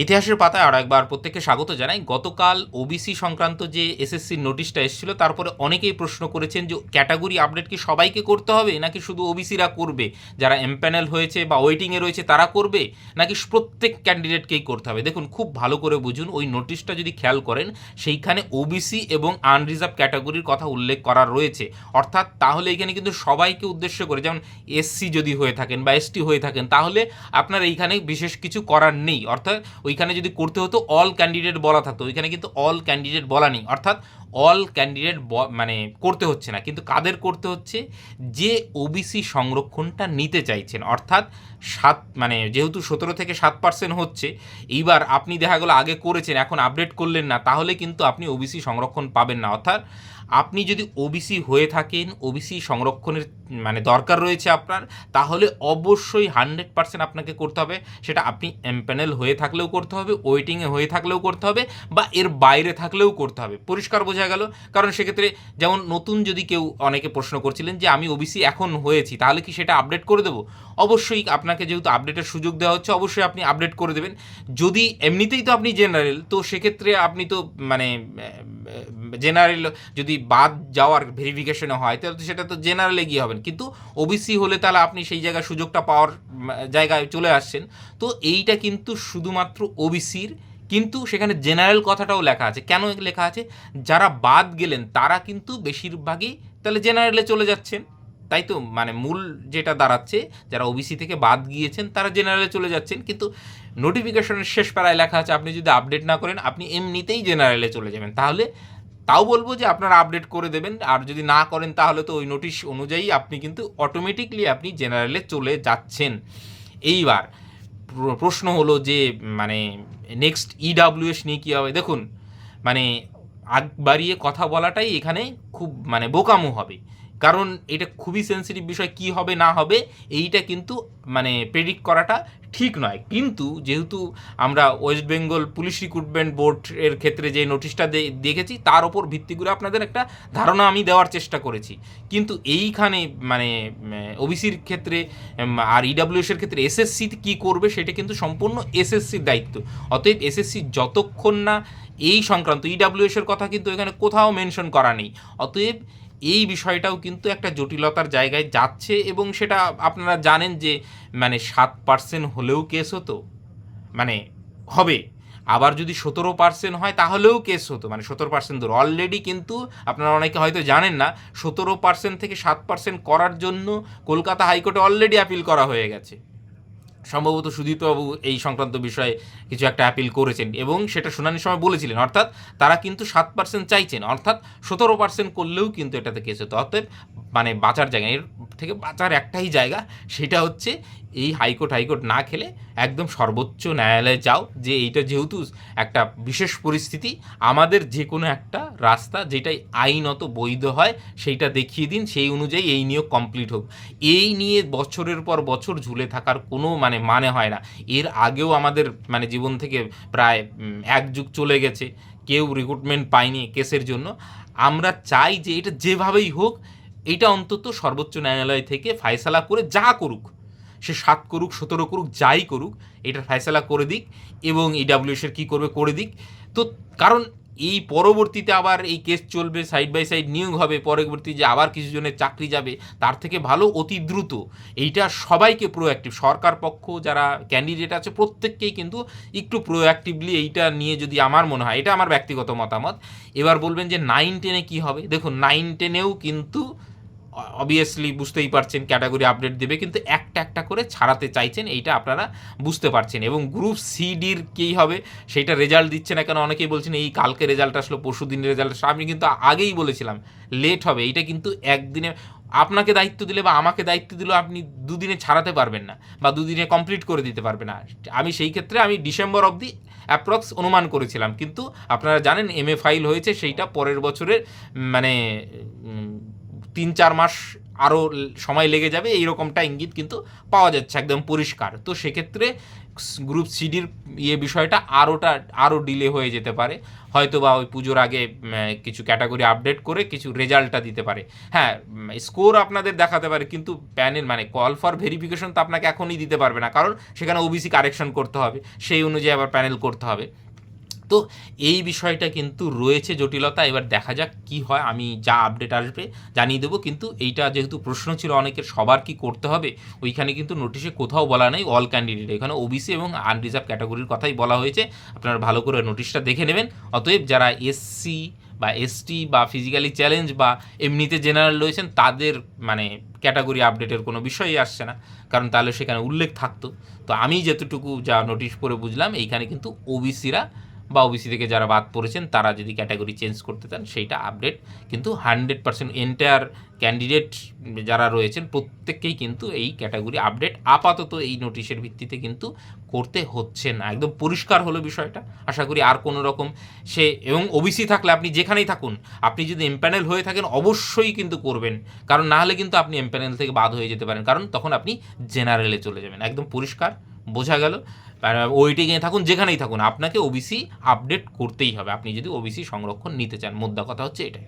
ইতিহাসের পাতায় আর একবার প্রত্যেককে স্বাগত জানাই। গতকাল ওবিসি সংক্রান্ত যে এসএসসির নোটিশটা এসেছিল, তারপরে অনেকেই প্রশ্ন করেছেন যে ক্যাটাগরি আপডেট কি সবাইকে করতে হবে, নাকি শুধু ওবিসিরা করবে, যারা এমপ্যানেল হয়েছে বা ওয়েটিংয়ে রয়েছে তারা করবে, নাকি প্রত্যেক ক্যান্ডিডেটকেই করতে হবে। দেখুন, খুব ভালো করে বুঝুন, ওই নোটিশটা যদি খেয়াল করেন সেইখানে ওবিসি এবং আনরিজার্ভ ক্যাটাগরির কথা উল্লেখ করা রয়েছে। অর্থাৎ তাহলে এখানে কিন্তু সবাইকে উদ্দেশ্য করে, যেমন এসসি যদি হয়ে থাকেন বা এসটি হয়ে থাকেন, তাহলে আপনার এইখানে বিশেষ কিছু করার নেই। অর্থাৎ ওইখানে যদি করতে হতো অল ক্যান্ডিডেট বলা থাকতো, ওইখানে কিন্তু অল ক্যান্ডিডেট বলা নেই। অর্থাৎ অল ক্যান্ডিডেট মানে করতে হচ্ছে না, কিন্তু কাদের করতে হচ্ছে, যে ওবিসি সংরক্ষণটা নিতে চাইছেন। অর্থাৎ মানে যেহেতু 17 থেকে 7% হচ্ছে, এইবার আপনি দেখা গেলো আগে করেছেন, এখন আপডেট করলেন না, তাহলে কিন্তু আপনি ওবিসি সংরক্ষণ পাবেন না। অর্থাৎ আপনি যদি ওবিসি হয়ে থাকেন, ওবিসি সংরক্ষণের মানে দরকার রয়েছে আপনার, তাহলে অবশ্যই 100% আপনাকে করতে হবে। সেটা আপনি এমপ্যানেল হয়ে থাকলেও করতে হবে, ওয়েটিংয়ে হয়ে থাকলেও করতে হবে, বা এর বাইরে থাকলেও করতে হবে। পরিষ্কার বোঝা গেল? কারণ সেক্ষেত্রে যেমন নতুন যদি কেউ, অনেকে প্রশ্ন করছিলেন যে আমি ওবিসি এখন হয়েছি, তাহলে কি সেটা আপডেট করে দেবো? অবশ্যই আপনাকে যেহেতু আপডেটের সুযোগ দেওয়া হচ্ছে, অবশ্যই আপনি আপডেট করে দেবেন। যদি এমনিতেই তো আপনি জেনারেল, তো সেক্ষেত্রে আপনি তো মানে জেনারেল যদি বাদ যাওয়ার ভেরিফিকেশনে হয়, তাহলে তো সেটা তো জেনারেলে গিয়ে হবেন। কিন্তু ওবিসি হলে তাহলে আপনি সেই জায়গায় সুযোগটা পাওয়ার জায়গায় চলে আসছেন। তো এইটা কিন্তু শুধুমাত্র ওবিসির, কিন্তু সেখানে জেনারেল কথাটাও লেখা আছে। কেন লেখা আছে? যারা বাদ গেলেন তারা কিন্তু বেশিরভাগই তাহলে জেনারেলে চলে যাচ্ছেন, তাই তো? মানে মূল যেটা দাঁড়াচ্ছে, যারা ওবিসি থেকে বাদ গিয়েছেন তারা জেনারেলে চলে যাচ্ছেন, কিন্তু নোটিফিকেশনের শেষ পাড়ায় লেখা আছে আপনি যদি আপডেট না করেন আপনি এমনিতেই জেনারেলে চলে যাবেন। তাহলে তাও বলবো যে আপনারা আপডেট করে দেবেন, আর যদি না করেন তাহলে তো ওই নোটিশ অনুযায়ী আপনি কিন্তু অটোমেটিকলি আপনি জেনারেলে চলে যাচ্ছেন। এইবার প্রশ্ন হলো যে মানে নেক্সট ইডাব্লিউএস নিয়ে কী হবে। দেখুন, মানে আগ বাড়িয়ে কথা বলাটাই এখানে খুব মানে বোকামো হবে, কারণ এটা খুবই সেন্সিটিভ বিষয়। কি হবে না হবে এইটা কিন্তু মানে প্রেডিক্ট করাটা ঠিক নয়। কিন্তু যেহেতু আমরা West Bengal police recruitment board এর ক্ষেত্রে যে নোটিশটা দেখেছি, তার ওপর ভিত্তি করে আপনাদের একটা ধারণা আমি দেওয়ার চেষ্টা করেছি। কিন্তু এইখানে মানে ওবিসির ক্ষেত্রে আর ইডাব্লিউএস এর ক্ষেত্রে এসএসসি কী করবে সেটা কিন্তু সম্পূর্ণ এসএসসির দায়িত্ব। অতএব এসএসসি যতক্ষণ না এই সংক্রান্ত, ইডাব্লিউএস এর কথা কিন্তু এখানে কোথাও মেনশন করা নেই। অতএব এই বিষয়টাও কিন্তু একটা জটিলতার জায়গায় যাচ্ছে, এবং সেটা আপনারা জানেন যে মানে 7% হলেও কেস হতো, মানে হবে। আবার যদি 17% হয় তাহলেও কেস হতো, মানে 17% ধরো অলরেডি। কিন্তু আপনারা অনেকে হয়তো জানেন না, 17% থেকে 7% করার জন্য কলকাতা হাইকোর্টে অলরেডি অ্যাপিল করা হয়ে গেছে। সম্ভবত সুদীপ্তবাবু এই সংক্রান্ত বিষয়ে কিছু একটা অ্যাপিল করেছেন, এবং সেটা শুনানির সময় বলেছিলেন। অর্থাৎ তারা কিন্তু 7% চাইছেন, অর্থাৎ 17% করলেও কিন্তু এটাতে কেস হতো। অতএব মানে বাঁচার জায়গা, এর থেকে বাঁচার একটাই জায়গা, সেটা হচ্ছে এই হাইকোর্ট না খেলে একদম সর্বোচ্চ ন্যায়ালয়ে যাও, যে এইটা যেহেতু একটা বিশেষ পরিস্থিতি, আমাদের যে কোনো একটা রাস্তা যেটাই আইনত বৈধ হয় সেইটা দেখিয়ে দিন, সেই অনুযায়ী এই নিয়োগ কমপ্লিট হোক। এই নিয়ে বছরের পর বছর ঝুলে থাকার কোনো মানে হয় না। এর আগেও আমাদের মানে জীবন থেকে প্রায় এক যুগ চলে গেছে, কেউ রিক্রুটমেন্ট পায়নি কেসের জন্য। আমরা চাই যে এটা যেভাবেই হোক, এটা অন্তত সর্বোচ্চ ন্যায়ালয় থেকে ফায়সালা করে, যা করুক, সে 7 করুক 17 করুক, যাই করুক, এটার ফায়সালা করে দিক, এবং ইডাব্লিউএস এর কী করবে করে দিক। তো কারণ এই পরবর্তীতে আবার এই কেস চলবে, সাইড বাই সাইড নিয়োগ হবে, পরবর্তী যে আবার কিছু জনের চাকরি যাবে, তার থেকে ভালো অতি দ্রুত এইটা সবাইকে প্রোঅ্যাক্টিভ, সরকার পক্ষ যারা ক্যান্ডিডেট আছে প্রত্যেককেই কিন্তু একটু প্রোঅ্যাক্টিভলি এইটা নিয়ে, যদি আমার মনে হয়, এটা আমার ব্যক্তিগত মতামত। এবার বলবেন যে 9-10-এ কী হবে। দেখুন, 9-10-এও কিন্তু অবভিয়াসলি বুঝতেই পারছেন ক্যাটাগরি আপডেট দেবে, কিন্তু একটা করে ছাড়াতে চাইছেন, এইটা আপনারা বুঝতে পারছেন। এবং গ্রুপ সিডির কী হবে সেইটা রেজাল্ট দিচ্ছে না কেন, অনেকেই বলছেন এই কালকে রেজাল্ট আসলো, পরশু দিন রেজাল্ট আসলো। আমি কিন্তু আগেই বলেছিলাম লেট হবে। এইটা কিন্তু একদিনে আপনাকে দায়িত্ব দিলে বা আমাকে দায়িত্ব দিলেও আপনি দুদিনে ছাড়াতে পারবেন না, বা দুদিনে কমপ্লিট করে দিতে পারবে না। আমি সেই ক্ষেত্রে আমি ডিসেম্বর অবধি অ্যাপ্রক্স অনুমান করেছিলাম, কিন্তু আপনারা জানেন এমএ ফাইল হয়েছে, সেইটা পরের বছরের মানে 3-4 মাস আরও সময় লেগে যাবে, এইরকমটা ইঙ্গিত কিন্তু পাওয়া যাচ্ছে একদম পরিষ্কার। তো সেক্ষেত্রে গ্রুপ সিডির বিষয়টা আরও ডিলে হয়ে যেতে পারে, হয়তো বা ওই পুজোর আগে কিছু ক্যাটাগরি আপডেট করে কিছু রেজাল্টটা দিতে পারে। হ্যাঁ, স্কোর আপনাদের দেখাতে পারে, কিন্তু প্যানেল মানে কল ফর ভেরিফিকেশন তো আপনাকে এখনই দিতে পারবে না, কারণ সেখানে ওবিসি কারেকশন করতে হবে, সেই অনুযায়ী আবার প্যানেল করতে হবে। তো এই বিষয়টা কিন্তু রয়েছে জটিলতা। এবার দেখা যাক কি হয়, আমি যা আপডেট আসবে জানিয়ে দেবো। কিন্তু এইটা যেহেতু প্রশ্ন ছিল অনেকের সবার কি করতে হবে, ওইখানে কিন্তু নোটিশে কোথাও বলা নেই অল ক্যান্ডিডেট, এখানে ওবিসি এবং আনরিজার্ভ ক্যাটাগরির কথাই বলা হয়েছে। আপনারা ভালো করে নোটিশটা দেখে নেবেন। অতএব যারা এসসি বা এসটি বা ফিজিক্যালি চ্যালেঞ্জ বা এমনিতে জেনারেল রয়েছেন, তাদের মানে ক্যাটাগরি আপডেটের কোনো বিষয়ই আসছে না, কারণ তাহলে সেখানে উল্লেখ থাকতো। তো আমি যেতটুকু যা নোটিশ পড়ে বুঝলাম, এইখানে কিন্তু ওবিসিরা বা ওবিসি থেকে যারা বাদ পড়েছেন তারা যদি ক্যাটাগরি চেঞ্জ করতে চান, সেইটা আপডেট কিন্তু 100% এন্টায়ার ক্যান্ডিডেট যারা রয়েছেন প্রত্যেককেই কিন্তু এই ক্যাটাগরি আপডেট আপাতত এই নোটিশের ভিত্তিতে কিন্তু করতে হচ্ছে না। একদম পরিষ্কার হলো বিষয়টা। আশা করি আর কোনো রকম এবং ওবিসি থাকলে আপনি যেখানেই থাকুন, আপনি যদি এমপ্যানেল হয়ে থাকেন অবশ্যই কিন্তু করবেন, কারণ না হলে কিন্তু আপনি এমপ্যানেল থেকে বাদ হয়ে যেতে পারেন, কারণ তখন আপনি জেনারেলে চলে যাবেন। একদম পরিষ্কার বোঝা গেল। ওয়েটিংয়ে থাকুন, যেখানেই থাকুন, আপনাকে ওবিসি আপডেট করতেই হবে আপনি যদি ওবিসি সংরক্ষণ নিতে চান। মোদ্দা কথা হচ্ছে এটাই।